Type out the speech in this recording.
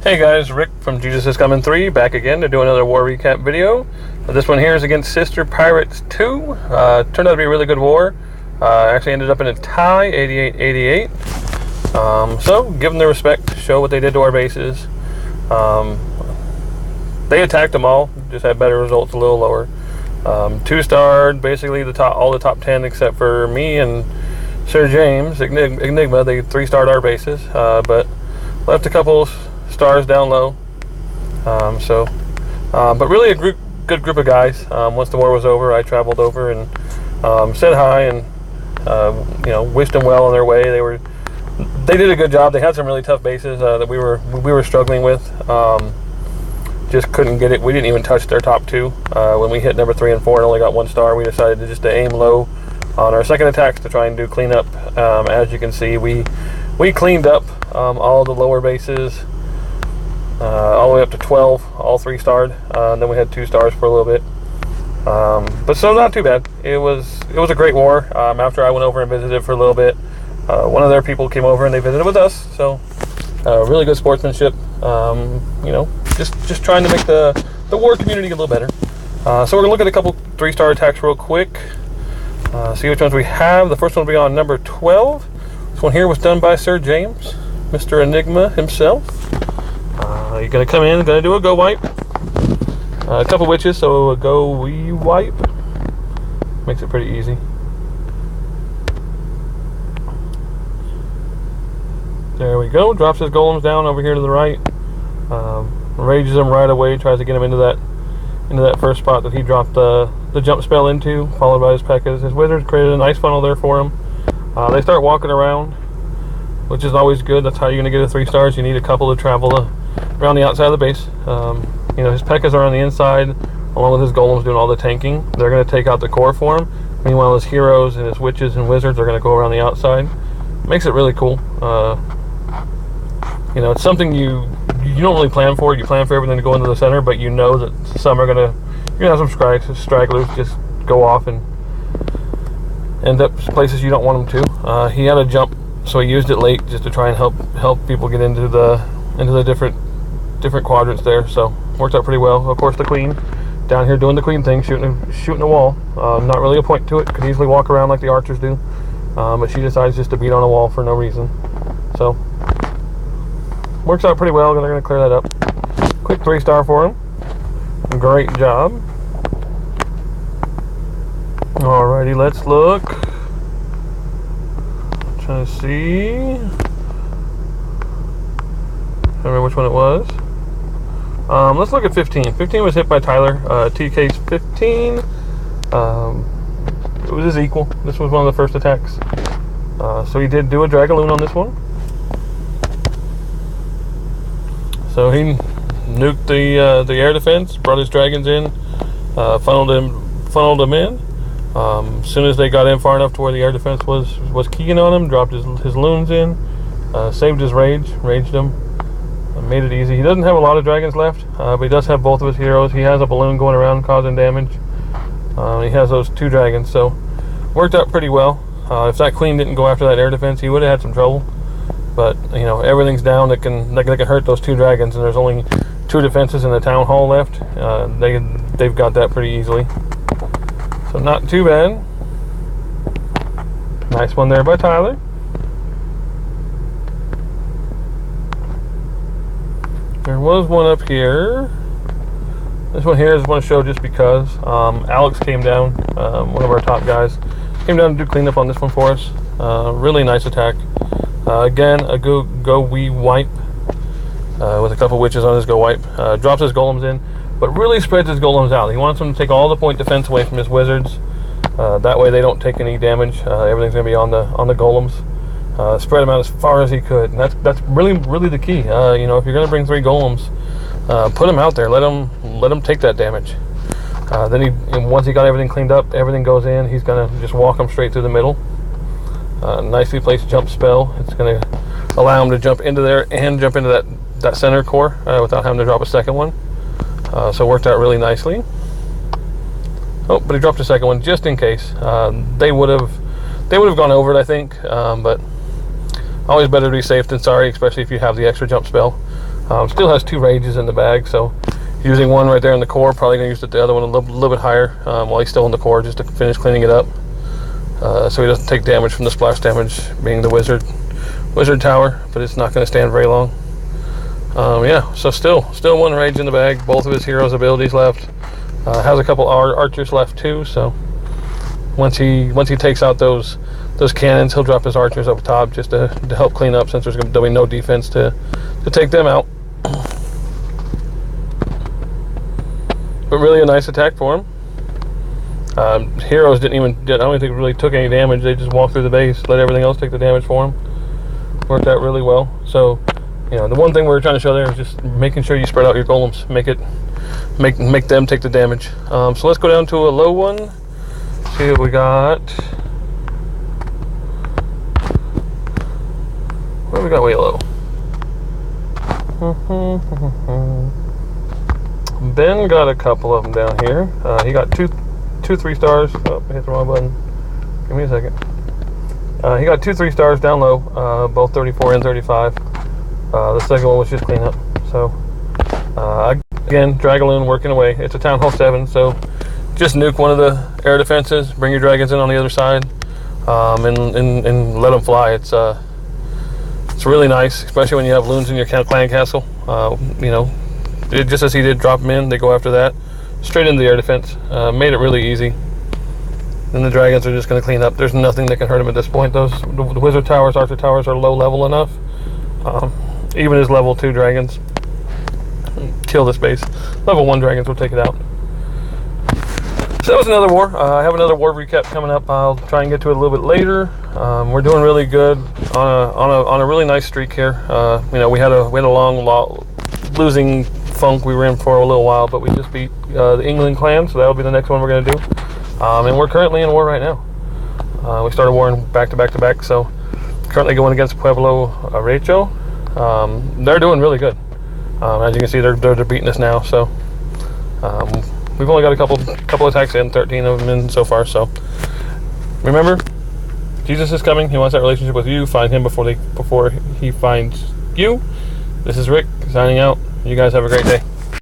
Hey guys, Rick from Jesus is Comin3 back again to do another war recap video. This one here is against Sister Pirates 2. Turned out to be a really good war. Actually ended up in a tie, 88-88. So give them their respect, show what they did to our bases. They attacked them all, just had better results, a little lower. 2-starred, basically all the top 10 except for me and Sir James, Enigma. They 3-starred our bases, but left a couple stars down low. But really a good group of guys. Once the war was over, I traveled over and said hi and wished them well on their way. They did a good job. They had some really tough bases that we were struggling with. Just couldn't get it. We didn't even touch their top 2. When we hit number 3 and 4 and only got 1 star, we decided to aim low on our second attacks to try and do cleanup. As you can see, we cleaned up all the lower bases. All the way up to 12, all 3-starred. And then we had 2 stars for a little bit. But so not too bad. It was a great war. After I went over and visited for a little bit, one of their people came over and they visited with us. So really good sportsmanship. Just trying to make the war community a little better. So we're gonna look at a couple 3-star attacks real quick. See which ones we have. The first one will be on number 12. This one here was done by Sir James, Mr. Enigma himself. You're going to come in, going to do a go wipe. A couple witches, so a go we wipe. Makes it pretty easy. There we go. Drops his golems down over here to the right. Rages them right away. Tries to get him into that first spot that he dropped the jump spell into, followed by his P.E.K.K.A.s. His wizards created a nice funnel there for him. They start walking around, which is always good. That's how you're going to get a 3 stars. You need a couple to travel around the outside of the base. His P.E.K.K.A.s are on the inside, along with his golems doing all the tanking. They're going to take out the core for him. Meanwhile, his heroes and his witches and wizards are going to go around the outside. Makes it really cool. It's something you don't really plan for. You plan for everything to go into the center, but you know that some are you're gonna have some stragglers just go off and end up places you don't want them to. He had a jump, so he used it late just to try and help people get into the different quadrants there. So worked out pretty well. Of course, the queen down here doing the queen thing, shooting a wall. Not really a point to it. Could easily walk around like the archers do, but she decides just to beat on a wall for no reason. So works out pretty well. They're gonna clear that up. Quick 3-star for him. Great job. Alrighty, let's look. Trying to see. I don't remember which one it was. Let's look at 15. 15 was hit by Tyler. TK's 15. It was his equal. This was one of the first attacks. So he did do a Dragaloon on this one. So he nuked the air defense, brought his dragons in, funneled him in. As soon as they got in far enough to where the air defense was keying on him, dropped his loons in, saved his raged him, made it easy. He doesn't have a lot of dragons left, but he does have both of his heroes. He has a balloon going around causing damage. He has those 2 dragons, so worked out pretty well. If that queen didn't go after that air defense, he would have had some trouble. But everything's down that can hurt those 2 dragons, and there's only 2 defenses in the town hall left. They've got that pretty easily. So not too bad. Nice one there by Tyler. There was one up here. This one here is one to show just because. Alex came down, one of our top guys, came down to do cleanup on this one for us. Really nice attack. Again, a go we wipe with a couple witches on his go wipe. Drops his golems in, but really spreads his golems out. He wants them to take all the point defense away from his wizards. That way they don't take any damage. Everything's going to be on the golems. Spread them out as far as he could. And that's really the key. If you're going to bring 3 golems, put them out there. Let them take that damage. Then once he got everything cleaned up, everything goes in. He's going to just walk them straight through the middle. Nicely placed jump spell. It's going to allow him to jump into there and jump into that center core without having to drop a second one. So it worked out really nicely. Oh, but he dropped a second one just in case. They would have gone over it, I think. But always better to be safe than sorry, especially if you have the extra jump spell. Still has 2 rages in the bag, so using one right there in the core, probably gonna use the other one a little bit higher while he's still in the core, just to finish cleaning it up, so he doesn't take damage from the splash damage, being the wizard tower, but it's not going to stand very long. Yeah, so still 1 rage in the bag. Both of his heroes' abilities left. Has a couple archers left too. So once he takes out those cannons, he'll drop his archers up top just to help clean up, since there'll be no defense to take them out. But really a nice attack for him. Heroes I don't think really took any damage. They just walked through the base, let everything else take the damage for him. Worked out really well. So, you know, the one thing we were trying to show there is just making sure you spread out your golems, make them take the damage. So let's go down to a low one. See what we got. What do we got way low? Ben got a couple of them down here. He got two 3 stars. Oh, I hit the wrong button. Give me a second. He got 2 3 stars down low, both 34 and 35. The second one was just cleanup. So again, Dragaloon working away. It's a Town Hall 7, so just nuke one of the air defenses, bring your dragons in on the other side, and let them fly. It's really nice, especially when you have loons in your clan castle. You know, just as he did, drop them in, they go after that, straight into the air defense. Made it really easy. Then the dragons are just going to clean up. There's nothing that can hurt him at this point. The wizard towers, archer towers are low level enough. Even his level 2 dragons kill this base. Level 1 dragons will take it out. So that was another war. I have another war recap coming up. I'll try and get to it a little bit later. We're doing really good on a really nice streak here. You know, we had a long losing funk we were in for a little while, but we just beat the England clan, so that'll be the next one we're going to do. And we're currently in war right now. We started warring back to back, so currently going against Pueblo Recho. They're doing really good. As you can see, they're beating us now. So we've only got a couple attacks in, 13 of them in so far. So remember, Jesus is coming. He wants that relationship with you. Find him before he finds you. This is Rick signing out. You guys have a great day.